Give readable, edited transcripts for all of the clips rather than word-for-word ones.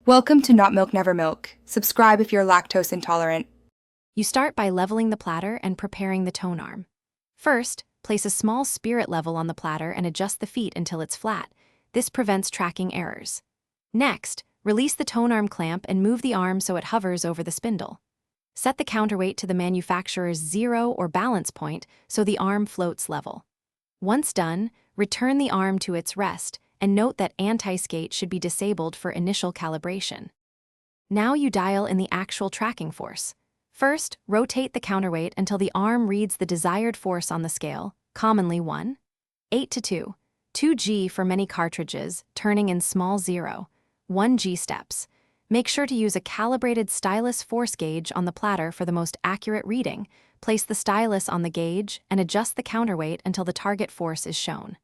Welcome to Not Milk Never Milk. Subscribe if you're lactose intolerant. You start by leveling the platter and preparing the tone arm. First, place a small spirit level on the platter and adjust the feet until it's flat. This prevents tracking errors. Next, release the tone arm clamp and move the arm so it hovers over the spindle. Set the counterweight to the manufacturer's 0 or balance point so the arm floats level. Once done, return the arm to its rest and note that anti-skate should be disabled for initial calibration. Now you dial in the actual tracking force. First, rotate the counterweight until the arm reads the desired force on the scale, commonly 1, 8 to 2, 2G for many cartridges, turning in small 0, 1G steps. Make sure to use a calibrated stylus force gauge on the platter for the most accurate reading. Place the stylus on the gauge and adjust the counterweight until the target force is shown.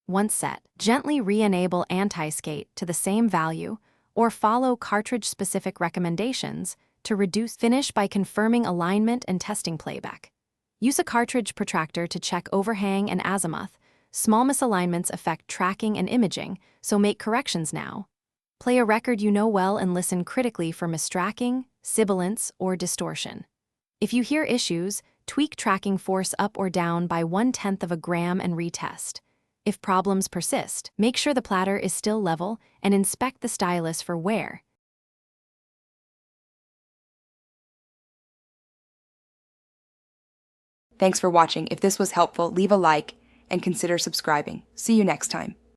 Once set, gently re-enable anti-skate to the same value or follow cartridge-specific recommendations to reduce finish by confirming alignment and testing playback. Use a cartridge protractor to check overhang and azimuth. Small misalignments affect tracking and imaging, so make corrections now. Play a record you know well and listen critically for mistracking, sibilance, or distortion. If you hear issues, tweak tracking force up or down by 1/10 of a gram and retest. If problems persist, make sure the platter is still level and inspect the stylus for wear. Thanks for watching. If this was helpful, leave a like and consider subscribing. See you next time.